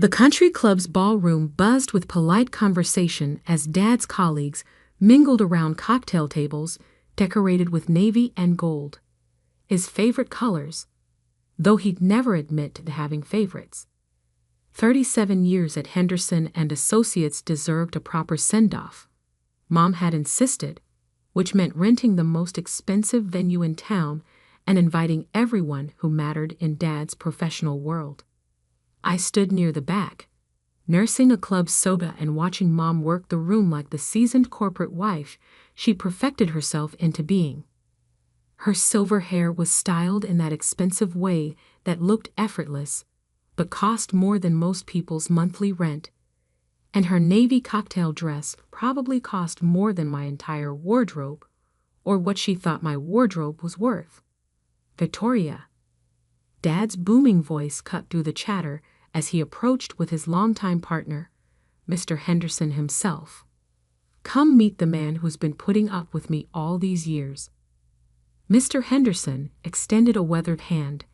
The country club's ballroom buzzed with polite conversation as Dad's colleagues mingled around cocktail tables decorated with navy and gold, his favorite colors, though he'd never admit to having favorites. 37 years at Henderson and Associates deserved a proper send-off. Mom had insisted, which meant renting the most expensive venue in town and inviting everyone who mattered in Dad's professional world. I stood near the back, nursing a club soda and watching Mom work the room like the seasoned corporate wife she perfected herself into being. Her silver hair was styled in that expensive way that looked effortless, but cost more than most people's monthly rent, and her navy cocktail dress probably cost more than my entire wardrobe, or what she thought my wardrobe was worth. Victoria. Dad's booming voice cut through the chatter as he approached with his longtime partner, Mr. Henderson himself. Come meet the man who's been putting up with me all these years. Mr. Henderson extended a weathered hand,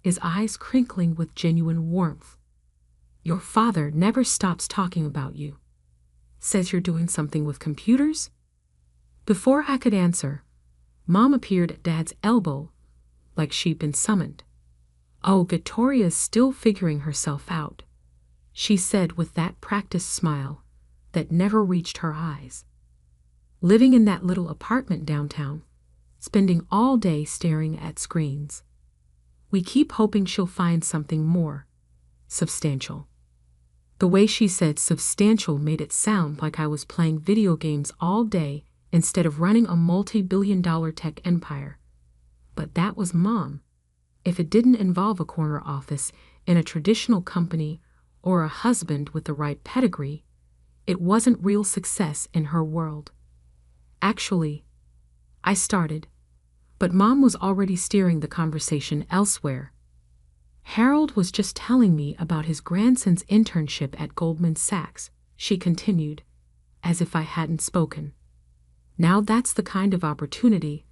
his eyes crinkling with genuine warmth. Your father never stops talking about you. Says you're doing something with computers? Before I could answer, Mom appeared at Dad's elbow, like she'd been summoned. Oh, Victoria's still figuring herself out, she said with that practiced smile that never reached her eyes. Living in that little apartment downtown, spending all day staring at screens. We keep hoping she'll find something more substantial. The way she said substantial made it sound like I was playing video games all day instead of running a multi-billion-dollar tech empire. But that was Mom. If it didn't involve a corner office in a traditional company or a husband with the right pedigree, it wasn't real success in her world. Actually, I started, but Mom was already steering the conversation elsewhere. Harold was just telling me about his grandson's internship at Goldman Sachs, she continued, as if I hadn't spoken. Now that's the kind of opportunity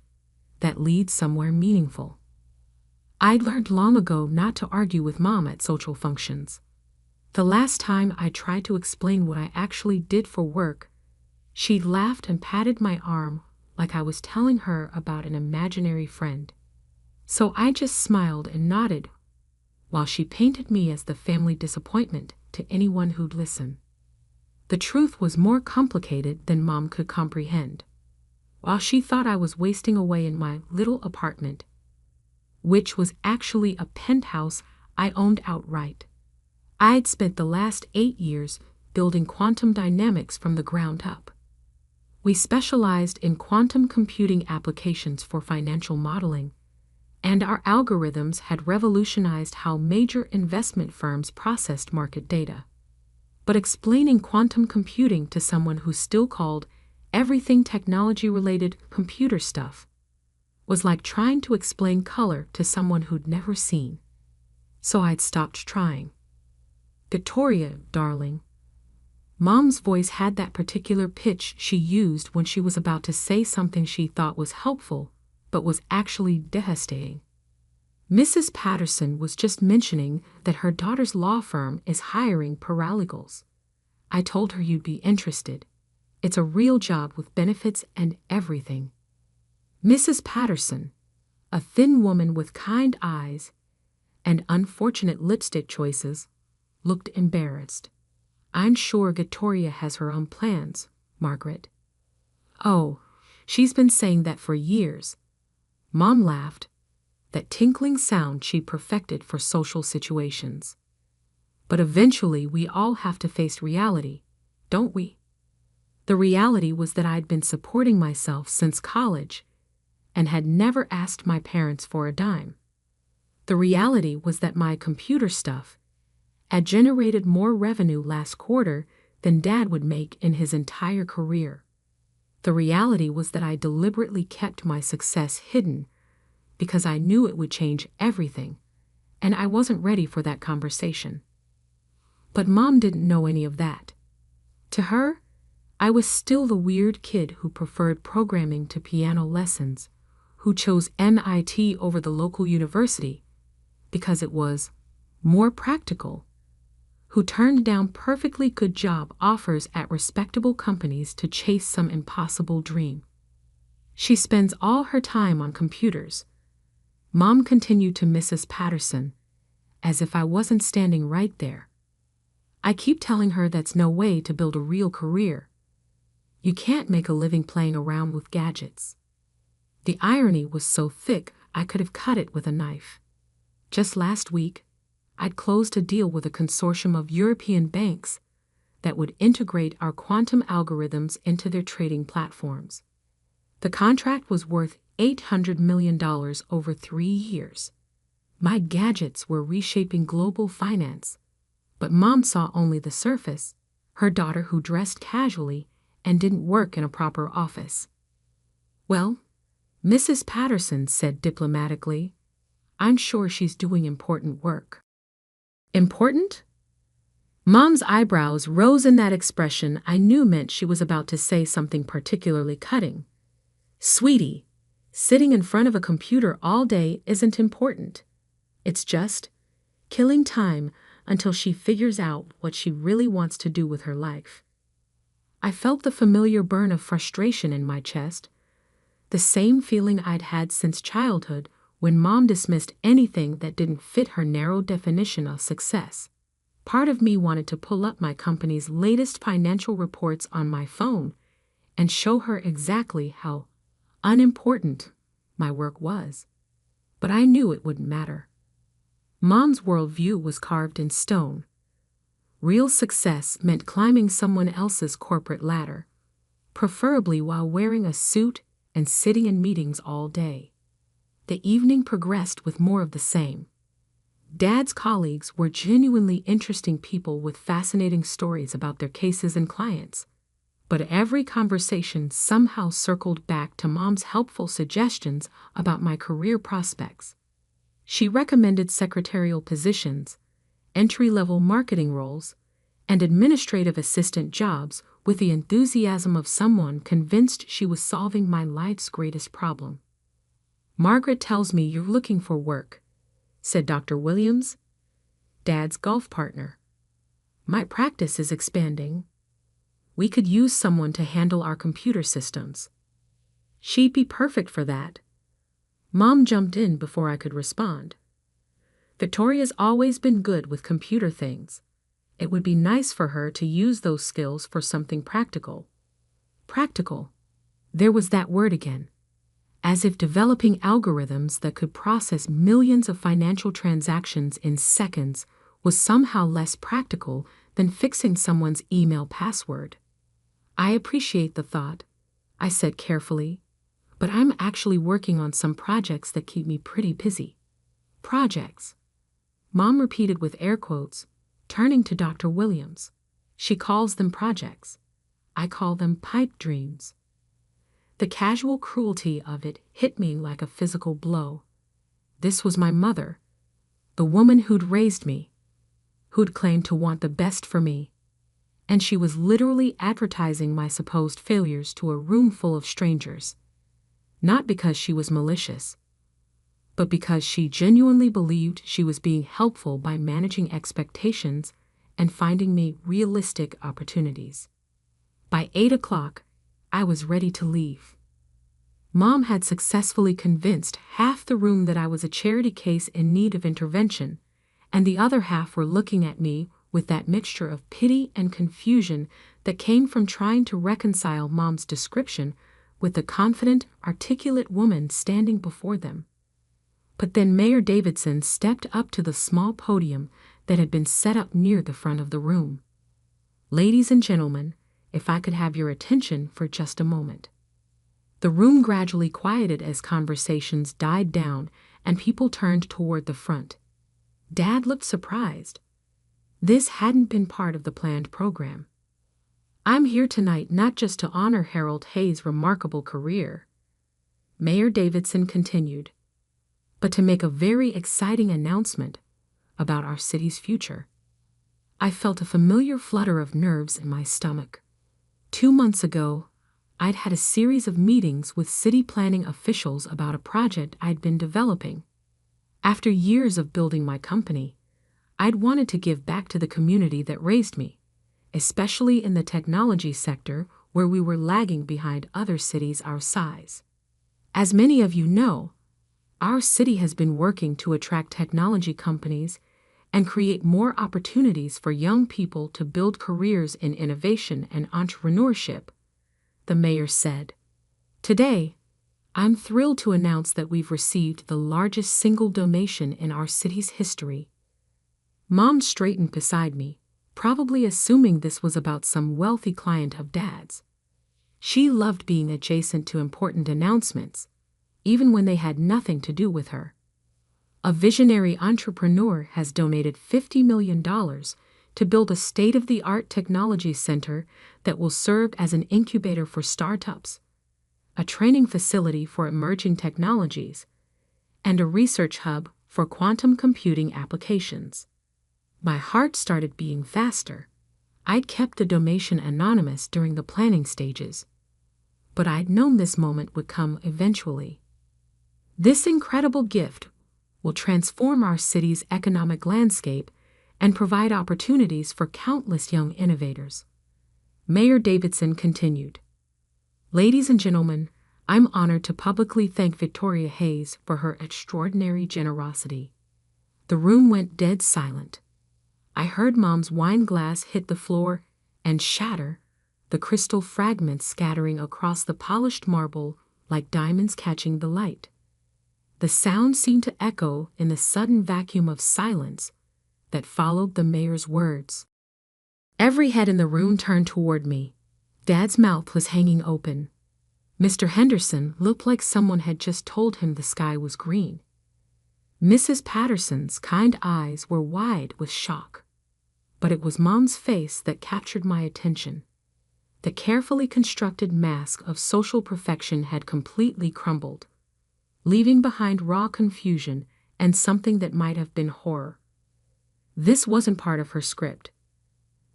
that leads somewhere meaningful. I'd learned long ago not to argue with Mom at social functions. The last time I tried to explain what I actually did for work, she laughed and patted my arm like I was telling her about an imaginary friend. So I just smiled and nodded, while she painted me as the family disappointment to anyone who'd listen. The truth was more complicated than Mom could comprehend. While she thought I was wasting away in my little apartment, which was actually a penthouse I owned outright, I'd spent the last 8 years building quantum dynamics from the ground up. We specialized in quantum computing applications for financial modeling, and our algorithms had revolutionized how major investment firms processed market data. But explaining quantum computing to someone who still called everything technology-related computer stuff was like trying to explain color to someone who'd never seen. So I'd stopped trying. Victoria, darling. Mom's voice had that particular pitch she used when she was about to say something she thought was helpful, but was actually devastating. Mrs. Patterson was just mentioning that her daughter's law firm is hiring paralegals. I told her you'd be interested. It's a real job with benefits and everything. Mrs. Patterson, a thin woman with kind eyes and unfortunate lipstick choices, looked embarrassed. I'm sure Victoria has her own plans, Margaret. Oh, she's been saying that for years. Mom laughed, that tinkling sound she perfected for social situations. But eventually we all have to face reality, don't we? The reality was that I'd been supporting myself since college and had never asked my parents for a dime. The reality was that my computer stuff had generated more revenue last quarter than Dad would make in his entire career. The reality was that I deliberately kept my success hidden because I knew it would change everything, and I wasn't ready for that conversation. But Mom didn't know any of that. To her, I was still the weird kid who preferred programming to piano lessons, who chose MIT over the local university because it was more practical, who turned down perfectly good job offers at respectable companies to chase some impossible dream. She spends all her time on computers. Mom continued to Mrs. Patterson, as if I wasn't standing right there. I keep telling her that's no way to build a real career. You can't make a living playing around with gadgets. The irony was so thick I could have cut it with a knife. Just last week, I'd closed a deal with a consortium of European banks that would integrate our quantum algorithms into their trading platforms. The contract was worth $800 million over 3 years. My gadgets were reshaping global finance, but Mom saw only the surface, her daughter who dressed casually and didn't work in a proper office. Well, Mrs. Patterson said diplomatically, I'm sure she's doing important work. Important? Mom's eyebrows rose in that expression I knew meant she was about to say something particularly cutting. Sweetie, sitting in front of a computer all day isn't important. It's just killing time until she figures out what she really wants to do with her life. I felt the familiar burn of frustration in my chest, the same feeling I'd had since childhood when Mom dismissed anything that didn't fit her narrow definition of success. Part of me wanted to pull up my company's latest financial reports on my phone and show her exactly how unimportant my work was. But I knew it wouldn't matter. Mom's worldview was carved in stone. Real success meant climbing someone else's corporate ladder, preferably while wearing a suit and sitting in meetings all day. The evening progressed with more of the same. Dad's colleagues were genuinely interesting people with fascinating stories about their cases and clients, but every conversation somehow circled back to Mom's helpful suggestions about my career prospects. She recommended secretarial positions, entry-level marketing roles, and administrative assistant jobs with the enthusiasm of someone convinced she was solving my life's greatest problem. Margaret tells me you're looking for work, said Dr. Williams, Dad's golf partner. My practice is expanding. We could use someone to handle our computer systems. She'd be perfect for that. Mom jumped in before I could respond. Victoria's always been good with computer things. It would be nice for her to use those skills for something practical. Practical. There was that word again. As if developing algorithms that could process millions of financial transactions in seconds was somehow less practical than fixing someone's email password. I appreciate the thought, I said carefully, but I'm actually working on some projects that keep me pretty busy. Projects. Mom repeated with air quotes, turning to Dr. Williams. She calls them projects. I call them pipe dreams. The casual cruelty of it hit me like a physical blow. This was my mother, the woman who'd raised me, who'd claimed to want the best for me, and she was literally advertising my supposed failures to a room full of strangers. Not because she was malicious, but because she genuinely believed she was being helpful by managing expectations and finding me realistic opportunities. By 8 o'clock, I was ready to leave. Mom had successfully convinced half the room that I was a charity case in need of intervention, and the other half were looking at me with that mixture of pity and confusion that came from trying to reconcile Mom's description with the confident, articulate woman standing before them. But then Mayor Davidson stepped up to the small podium that had been set up near the front of the room. Ladies and gentlemen, if I could have your attention for just a moment. The room gradually quieted as conversations died down and people turned toward the front. Dad looked surprised. This hadn't been part of the planned program. I'm here tonight not just to honor Harold Hayes' remarkable career, Mayor Davidson continued, but to make a very exciting announcement about our city's future. I felt a familiar flutter of nerves in my stomach. 2 months ago, I'd had a series of meetings with city planning officials about a project I'd been developing. After years of building my company, I'd wanted to give back to the community that raised me, especially in the technology sector where we were lagging behind other cities our size. As many of you know, our city has been working to attract technology companies and create more opportunities for young people to build careers in innovation and entrepreneurship, the mayor said. Today, I'm thrilled to announce that we've received the largest single donation in our city's history. Mom straightened beside me, probably assuming this was about some wealthy client of Dad's. She loved being adjacent to important announcements, even when they had nothing to do with her. A visionary entrepreneur has donated $50 million to build a state-of-the-art technology center that will serve as an incubator for startups, a training facility for emerging technologies, and a research hub for quantum computing applications. My heart started beating faster. I'd kept the donation anonymous during the planning stages, but I'd known this moment would come eventually. This incredible gift will transform our city's economic landscape and provide opportunities for countless young innovators. Mayor Davidson continued. Ladies and gentlemen, I'm honored to publicly thank Victoria Hayes for her extraordinary generosity. The room went dead silent. I heard Mom's wine glass hit the floor and shatter, the crystal fragments scattering across the polished marble like diamonds catching the light. The sound seemed to echo in the sudden vacuum of silence that followed the mayor's words. Every head in the room turned toward me. Dad's mouth was hanging open. Mr. Henderson looked like someone had just told him the sky was green. Mrs. Patterson's kind eyes were wide with shock. But it was Mom's face that captured my attention. The carefully constructed mask of social perfection had completely crumbled, leaving behind raw confusion and something that might have been horror. This wasn't part of her script.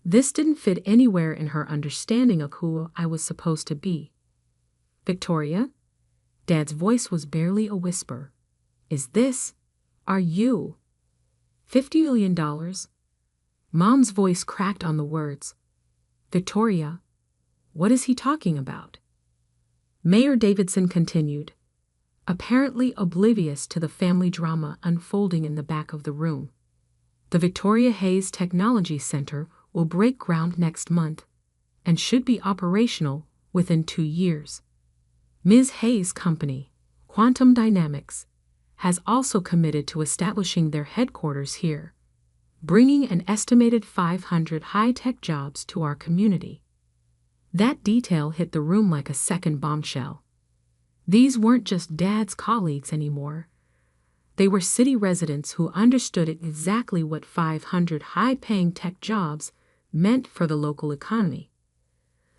This didn't fit anywhere in her understanding of who I was supposed to be. Victoria? Dad's voice was barely a whisper. Are you? $50 million? Mom's voice cracked on the words. Victoria, what is he talking about? Mayor Davidson continued, apparently oblivious to the family drama unfolding in the back of the room. The Victoria Hayes Technology Center will break ground next month and should be operational within 2 years. Ms. Hayes' company, Quantum Dynamics, has also committed to establishing their headquarters here, bringing an estimated 500 high-tech jobs to our community. That detail hit the room like a second bombshell. These weren't just Dad's colleagues anymore. They were city residents who understood exactly what 500 high-paying tech jobs meant for the local economy.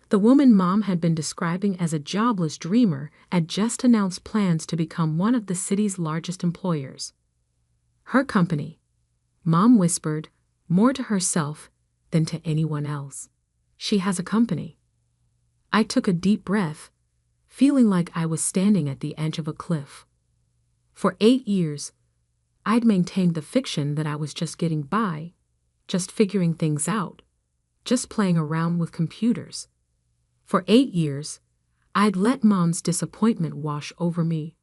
The woman Mom had been describing as a jobless dreamer had just announced plans to become one of the city's largest employers. Her company, Mom whispered, more to herself than to anyone else. She has a company. I took a deep breath, feeling like I was standing at the edge of a cliff. For 8 years, I'd maintained the fiction that I was just getting by, just figuring things out, just playing around with computers. For 8 years, I'd let Mom's disappointment wash over me,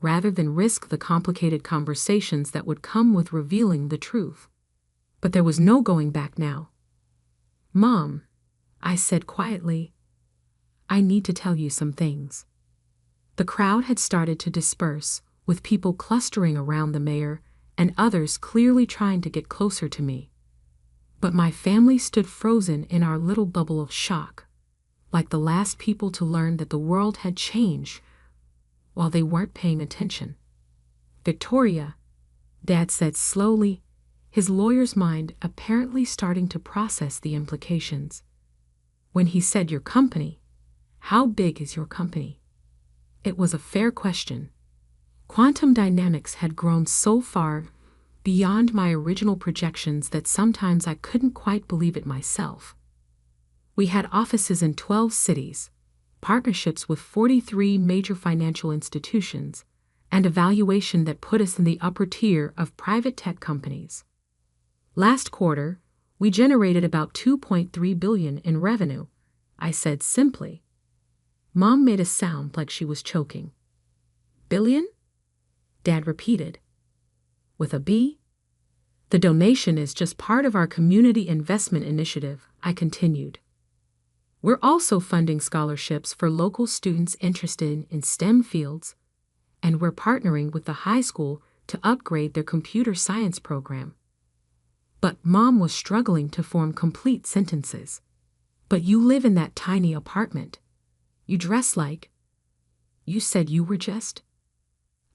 rather than risk the complicated conversations that would come with revealing the truth. But there was no going back now. Mom, I said quietly, I need to tell you some things. The crowd had started to disperse, with people clustering around the mayor and others clearly trying to get closer to me. But my family stood frozen in our little bubble of shock, like the last people to learn that the world had changed while they weren't paying attention. Victoria, Dad said slowly, his lawyer's mind apparently starting to process the implications. When he said your company, how big is your company? It was a fair question. Quantum Dynamics had grown so far beyond my original projections that sometimes I couldn't quite believe it myself. We had offices in 12 cities, partnerships with 43 major financial institutions, and a valuation that put us in the upper tier of private tech companies. Last quarter, we generated about $2.3 billion in revenue, I said simply. Mom made a sound like she was choking. Billion? Dad repeated. With a B? The donation is just part of our community investment initiative, I continued. We're also funding scholarships for local students interested in STEM fields, and we're partnering with the high school to upgrade their computer science program. But Mom was struggling to form complete sentences. But you live in that tiny apartment. You dress like. You said you were just.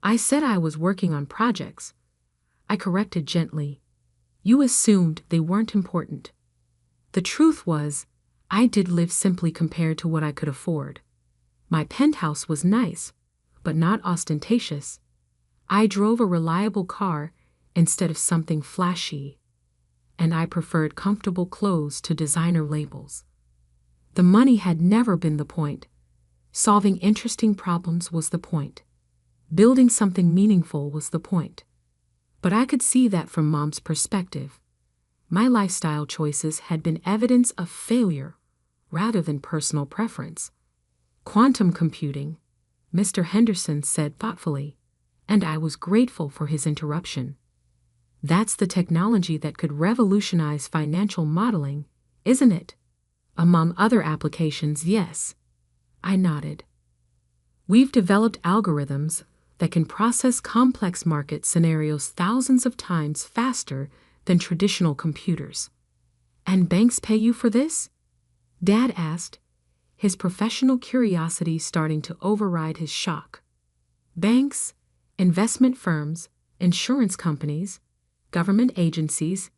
I said I was working on projects. I corrected gently. You assumed they weren't important. The truth was, I did live simply compared to what I could afford. My penthouse was nice, but not ostentatious. I drove a reliable car instead of something flashy, and I preferred comfortable clothes to designer labels. The money had never been the point. Solving interesting problems was the point. Building something meaningful was the point. But I could see that from Mom's perspective. My lifestyle choices had been evidence of failure rather than personal preference. Quantum computing, Mr. Henderson said thoughtfully, and I was grateful for his interruption. That's the technology that could revolutionize financial modeling, isn't it? Among other applications, yes. I nodded. We've developed algorithms that can process complex market scenarios thousands of times faster than traditional computers. And banks pay you for this? Dad asked, his professional curiosity starting to override his shock. Banks, investment firms, insurance companies, government agencies,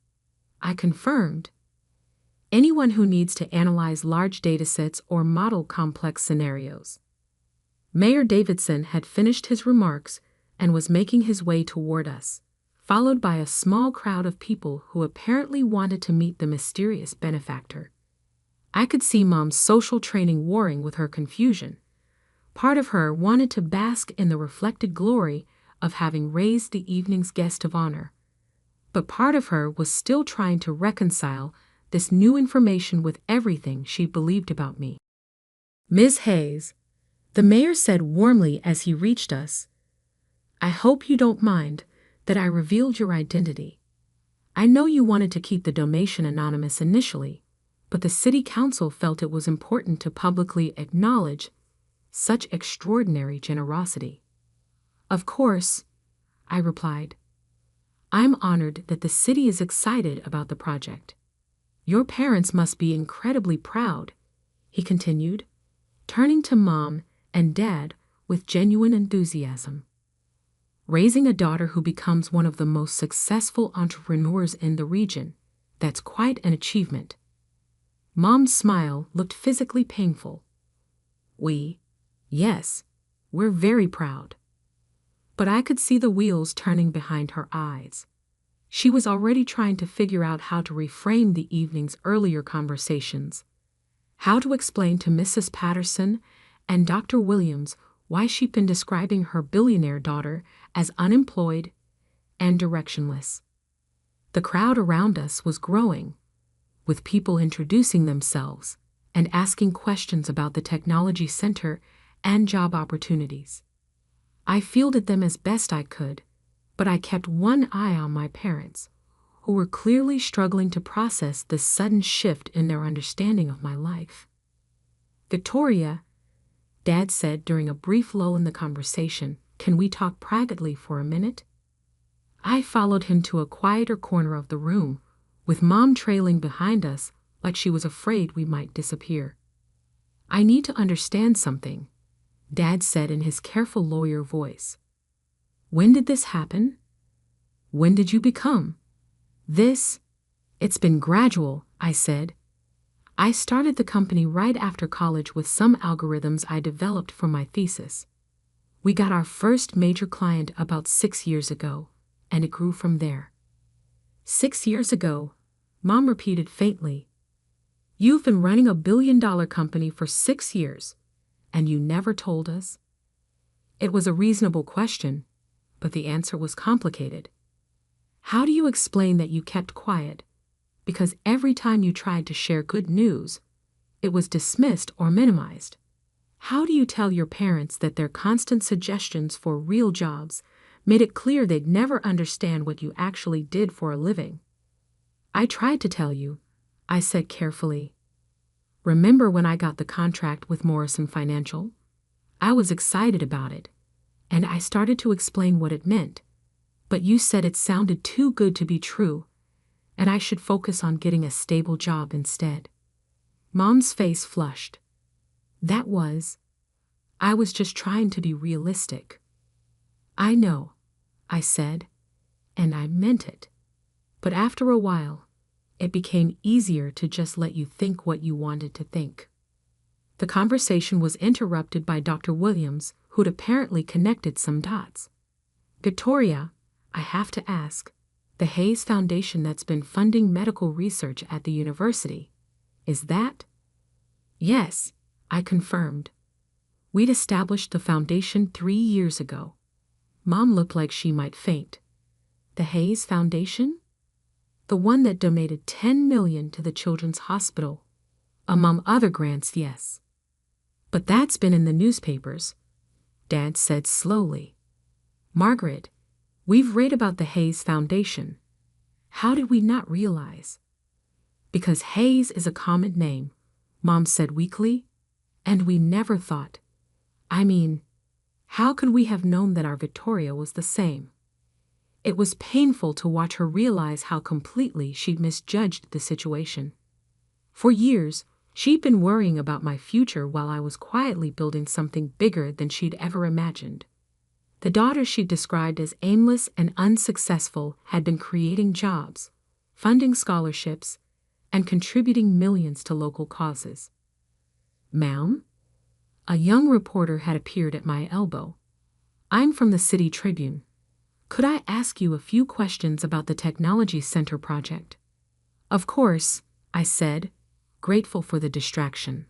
I confirmed. Anyone who needs to analyze large datasets or model complex scenarios. Mayor Davidson had finished his remarks and was making his way toward us, followed by a small crowd of people who apparently wanted to meet the mysterious benefactor. I could see Mom's social training warring with her confusion. Part of her wanted to bask in the reflected glory of having raised the evening's guest of honor, but part of her was still trying to reconcile this new information with everything she believed about me. Ms. Hayes, the mayor said warmly as he reached us, I hope you don't mind that I revealed your identity. I know you wanted to keep the donation anonymous initially, but the city council felt it was important to publicly acknowledge such extraordinary generosity. Of course, I replied. I'm honored that the city is excited about the project. Your parents must be incredibly proud, he continued, turning to Mom and Dad with genuine enthusiasm. Raising a daughter who becomes one of the most successful entrepreneurs in the region, that's quite an achievement. Mom's smile looked physically painful. Yes, we're very proud. But I could see the wheels turning behind her eyes. She was already trying to figure out how to reframe the evening's earlier conversations, how to explain to Mrs. Patterson and Dr. Williams why she'd been describing her billionaire daughter as unemployed and directionless. The crowd around us was growing, with people introducing themselves and asking questions about the technology center and job opportunities. I fielded them as best I could, but I kept one eye on my parents, who were clearly struggling to process this sudden shift in their understanding of my life. Victoria, Dad said during a brief lull in the conversation, can we talk privately for a minute? I followed him to a quieter corner of the room, with Mom trailing behind us like she was afraid we might disappear. I need to understand something, Dad said in his careful lawyer voice. When did this happen? When did you become this? It's been gradual, I said. I started the company right after college with some algorithms I developed for my thesis. We got our first major client about 6 years ago, and it grew from there. 6 years ago, Mom repeated faintly. You've been running $1 billion company for 6 years, and you never told us? It was a reasonable question, but the answer was complicated. How do you explain that you kept quiet? Because every time you tried to share good news, it was dismissed or minimized. How do you tell your parents that their constant suggestions for real jobs made it clear they'd never understand what you actually did for a living? I tried to tell you, I said carefully. Remember when I got the contract with Morrison Financial? I was excited about it, and I started to explain what it meant, but you said it sounded too good to be true, and I should focus on getting a stable job instead. Mom's face flushed. I was just trying to be realistic. I know, I said, and I meant it. But after a while, it became easier to just let you think what you wanted to think. The conversation was interrupted by Dr. Williams, who'd apparently connected some dots. Victoria, I have to ask, the Hayes Foundation that's been funding medical research at the university, is that? Yes, I confirmed. We'd established the foundation 3 years ago. Mom looked like she might faint. The Hayes Foundation? The one that donated $10 million to the Children's Hospital. Among other grants, yes. But that's been in the newspapers, Dad said slowly. Margaret, we've read about the Hayes Foundation. How did we not realize? Because Hayes is a common name, Mom said weakly, and we never thought. How could we have known that our Victoria was the same? It was painful to watch her realize how completely she'd misjudged the situation. For years, she'd been worrying about my future while I was quietly building something bigger than she'd ever imagined. The daughter she'd described as aimless and unsuccessful had been creating jobs, funding scholarships, and contributing millions to local causes. Ma'am? A young reporter had appeared at my elbow. I'm from the City Tribune. Could I ask you a few questions about the Technology Center project? Of course, I said, grateful for the distraction.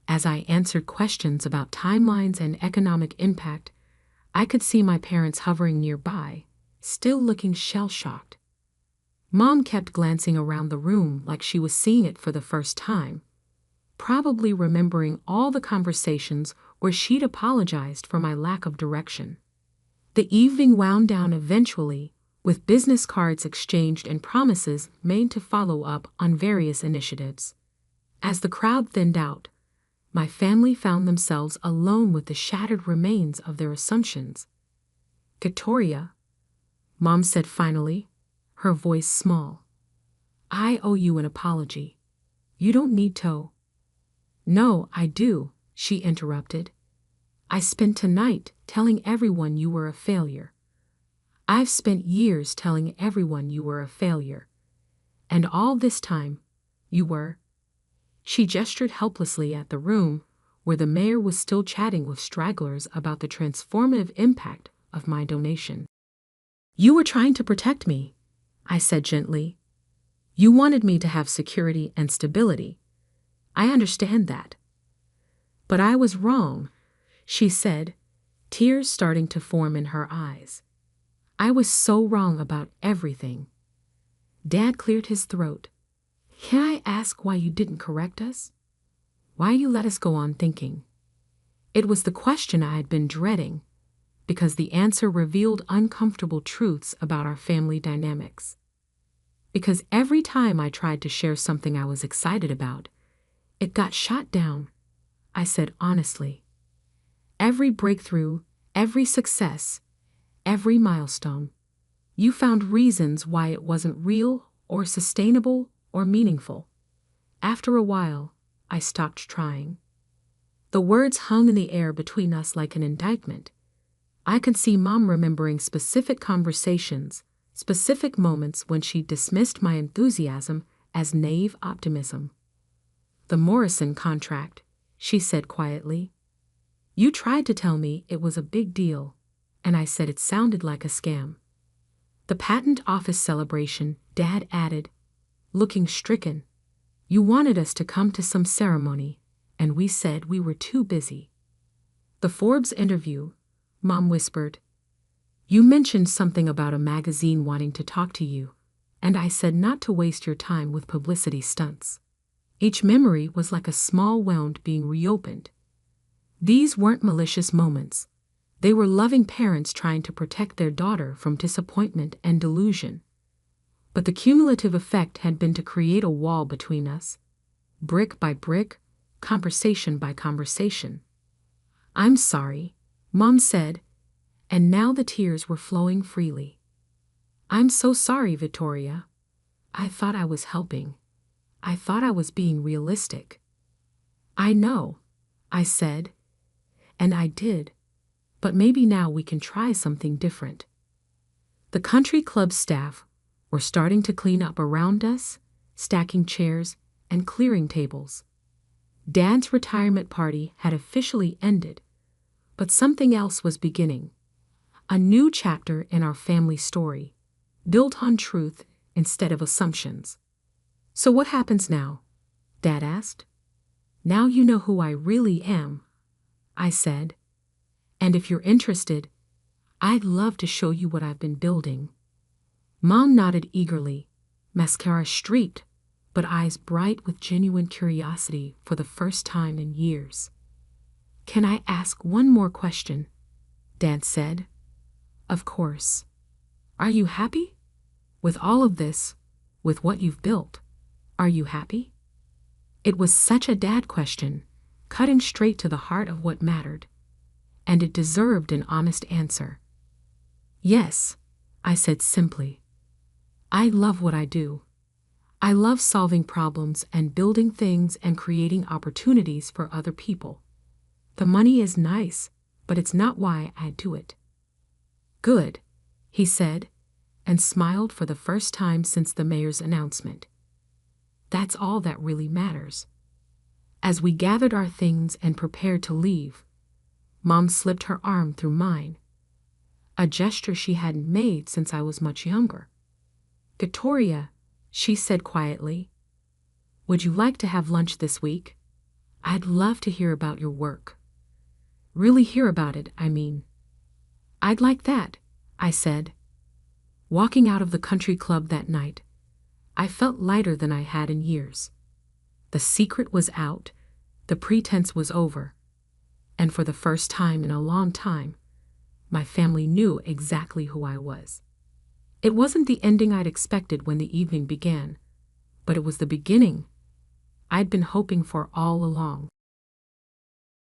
As I answered questions about timelines and economic impact, I could see my parents hovering nearby, still looking shell-shocked. Mom kept glancing around the room like she was seeing it for the first time, probably remembering all the conversations where she'd apologized for my lack of direction. The evening wound down eventually, with business cards exchanged and promises made to follow up on various initiatives. As the crowd thinned out, my family found themselves alone with the shattered remains of their assumptions. Victoria, Mom said finally, her voice small. I owe you an apology. You don't need to. No, I do, she interrupted. I spent tonight telling everyone you were a failure. I've spent years telling everyone you were a failure. And all this time, you were. She gestured helplessly at the room where the mayor was still chatting with stragglers about the transformative impact of my donation. You were trying to protect me, I said gently. You wanted me to have security and stability. I understand that. But I was wrong, she said, tears starting to form in her eyes. I was so wrong about everything. Dad cleared his throat. Can I ask why you didn't correct us? Why you let us go on thinking? It was the question I had been dreading, because the answer revealed uncomfortable truths about our family dynamics. Because every time I tried to share something I was excited about, it got shot down, I said honestly. Every breakthrough, every success, every milestone, you found reasons why it wasn't real or sustainable or meaningful. After a while, I stopped trying. The words hung in the air between us like an indictment. I could see Mom remembering specific conversations, specific moments when she dismissed my enthusiasm as naive optimism. The Morrison contract, she said quietly. You tried to tell me it was a big deal, and I said it sounded like a scam. The patent office celebration, Dad added, looking stricken. You wanted us to come to some ceremony, and we said we were too busy. The Forbes interview, Mom whispered. You mentioned something about a magazine wanting to talk to you, and I said not to waste your time with publicity stunts. Each memory was like a small wound being reopened. These weren't malicious moments. They were loving parents trying to protect their daughter from disappointment and delusion. But the cumulative effect had been to create a wall between us, brick by brick, conversation by conversation. "I'm sorry," Mom said, and now the tears were flowing freely. "I'm so sorry, Victoria. I thought I was helping. I thought I was being realistic." "I know," I said, "and I did. But maybe now we can try something different." The country club staff were starting to clean up around us, stacking chairs and clearing tables. Dad's retirement party had officially ended, but something else was beginning. A new chapter in our family story, built on truth instead of assumptions. "So what happens now?" Dad asked. "Now you know who I really am," I said. "And if you're interested, I'd love to show you what I've been building." Mom nodded eagerly, mascara streaked, but eyes bright with genuine curiosity for the first time in years. "Can I ask one more question?" Dad said. "Of course. Are you happy? With all of this, with what you've built, are you happy?" It was such a dad question, cutting straight to the heart of what mattered, and it deserved an honest answer. "Yes," I said simply. "I love what I do. I love solving problems and building things and creating opportunities for other people. The money is nice, but it's not why I do it." "Good," he said, and smiled for the first time since the mayor's announcement. "That's all that really matters." As we gathered our things and prepared to leave, Mom slipped her arm through mine, a gesture she hadn't made since I was much younger. "Victoria," she said quietly, "would you like to have lunch this week? I'd love to hear about your work. Really hear about it, I mean." "I'd like that," I said. Walking out of the country club that night, I felt lighter than I had in years. The secret was out, the pretense was over, and for the first time in a long time, my family knew exactly who I was. It wasn't the ending I'd expected when the evening began, but it was the beginning I'd been hoping for all along.